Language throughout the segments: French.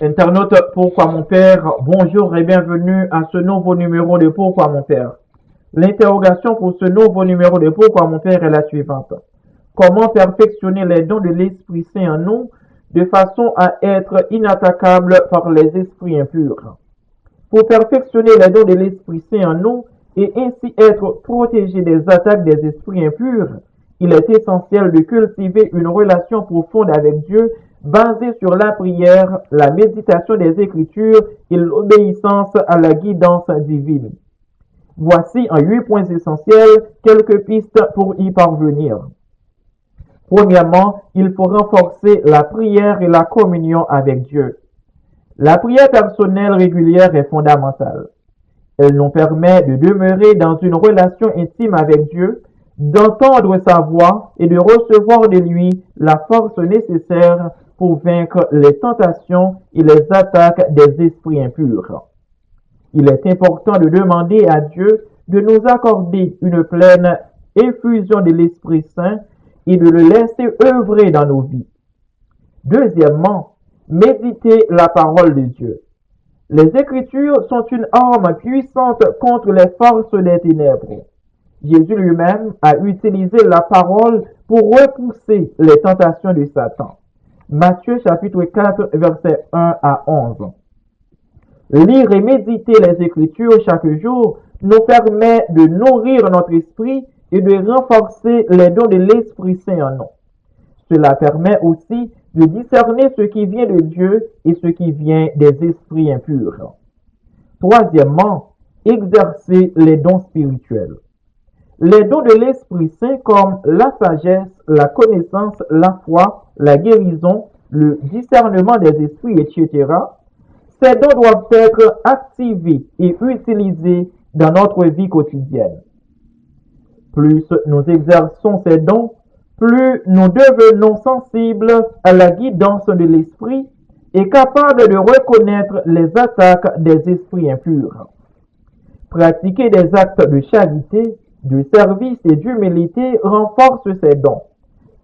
Internaute, pourquoi mon père? Bonjour et bienvenue à ce nouveau numéro de Pourquoi mon père? L'interrogation pour ce nouveau numéro de Pourquoi mon père est la suivante. Comment perfectionner les dons de l'Esprit Saint en nous de façon à être inattaquables par les esprits impurs? Pour perfectionner les dons de l'Esprit Saint en nous et ainsi être protégé des attaques des esprits impurs, il est essentiel de cultiver une relation profonde avec Dieu basée sur la prière, la méditation des Écritures et l'obéissance à la guidance divine. Voici en 8 points essentiels quelques pistes pour y parvenir. Premièrement, il faut renforcer la prière et la communion avec Dieu. La prière personnelle régulière est fondamentale. Elle nous permet de demeurer dans une relation intime avec Dieu, d'entendre sa voix et de recevoir de lui la force nécessaire pour vaincre les tentations et les attaques des esprits impurs. Il est important de demander à Dieu de nous accorder une pleine effusion de l'Esprit Saint et de le laisser œuvrer dans nos vies. Deuxièmement, méditer la parole de Dieu. Les Écritures sont une arme puissante contre les forces des ténèbres. Jésus lui-même a utilisé la parole pour repousser les tentations de Satan. Matthieu chapitre 4, versets 1 à 11. Lire et méditer les Écritures chaque jour nous permet de nourrir notre esprit et de renforcer les dons de l'Esprit Saint en nous. Cela permet aussi de discerner ce qui vient de Dieu et ce qui vient des esprits impurs. Troisièmement, exercer les dons spirituels. Les dons de l'Esprit Saint comme la sagesse, la connaissance, la foi, la guérison, le discernement des esprits, etc. Ces dons doivent être activés et utilisés dans notre vie quotidienne. Plus nous exerçons ces dons, plus nous devenons sensibles à la guidance de l'Esprit et capables de reconnaître les attaques des esprits impurs. Pratiquer des actes de charité, de service et d'humilité renforce ces dons,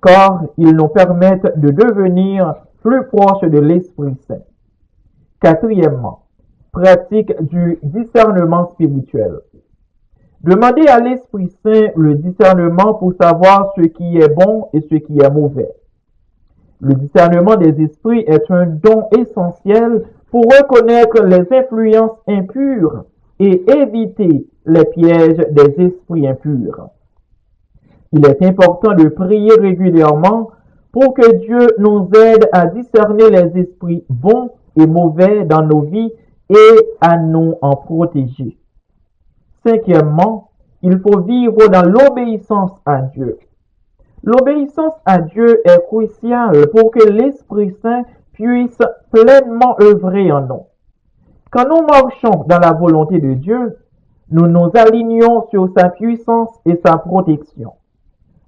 car ils nous permettent de devenir plus proches de l'Esprit Saint. Quatrièmement, pratique du discernement spirituel. Demandez à l'Esprit Saint le discernement pour savoir ce qui est bon et ce qui est mauvais. Le discernement des esprits est un don essentiel pour reconnaître les influences impures et éviter les pièges des esprits impurs. Il est important de prier régulièrement pour que Dieu nous aide à discerner les esprits bons et mauvais dans nos vies et à nous en protéger. Cinquièmement, il faut vivre dans l'obéissance à Dieu. L'obéissance à Dieu est cruciale pour que l'Esprit Saint puisse pleinement œuvrer en nous. Quand nous marchons dans la volonté de Dieu, nous nous alignons sur sa puissance et sa protection.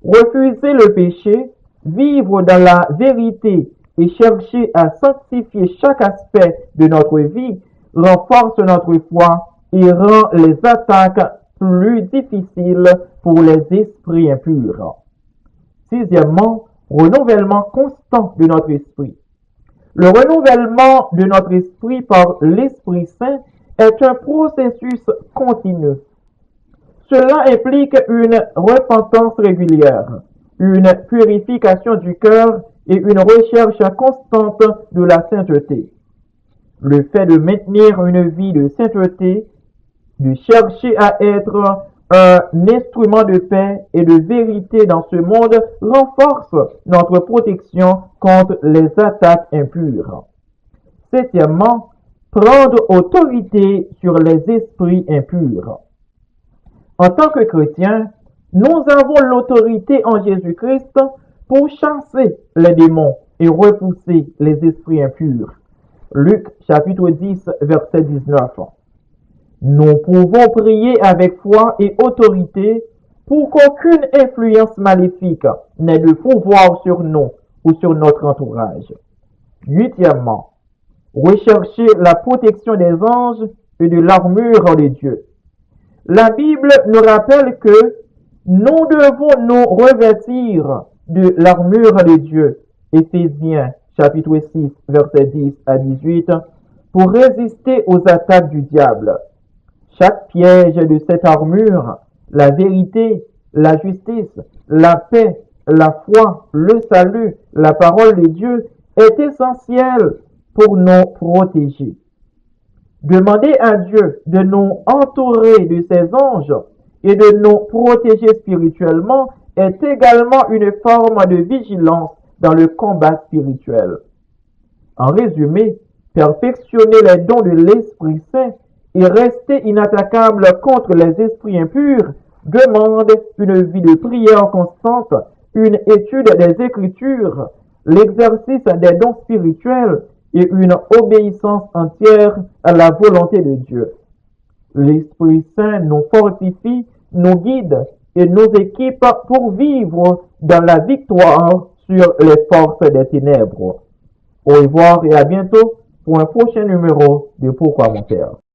Refuser le péché, vivre dans la vérité et chercher à sanctifier chaque aspect de notre vie renforce notre foi et rend les attaques plus difficiles pour les esprits impurs. Sixièmement, renouvellement constant de notre esprit. Le renouvellement de notre esprit par l'Esprit Saint est un processus continu. Cela implique une repentance régulière, une purification du cœur et une recherche constante de la sainteté. Le fait de maintenir une vie de sainteté, de chercher à être un instrument de paix et de vérité dans ce monde renforce notre protection contre les attaques impures. Septièmement, prendre autorité sur les esprits impurs. En tant que chrétiens, nous avons l'autorité en Jésus-Christ pour chasser les démons et repousser les esprits impurs. Luc chapitre 10, verset 19. Nous pouvons prier avec foi et autorité pour qu'aucune influence maléfique n'ait de pouvoir sur nous ou sur notre entourage. Huitièmement, rechercher la protection des anges et de l'armure de Dieu. La Bible nous rappelle que nous devons nous revêtir de l'armure de Dieu. Éphésiens chapitre 6, versets 10 à 18, pour résister aux attaques du diable. Chaque piège de cette armure, la vérité, la justice, la paix, la foi, le salut, la parole de Dieu est essentiel pour nous protéger. Demander à Dieu de nous entourer de ses anges et de nous protéger spirituellement est également une forme de vigilance dans le combat spirituel. En résumé, perfectionner les dons de l'Esprit Saint et rester inattaquable contre les esprits impurs demande une vie de prière constante, une étude des Écritures, l'exercice des dons spirituels et une obéissance entière à la volonté de Dieu. L'Esprit Saint nous fortifie, nous guide et nous équipe pour vivre dans la victoire sur les forces des ténèbres. Au revoir et à bientôt pour un prochain numéro de Pourquoi mon Père.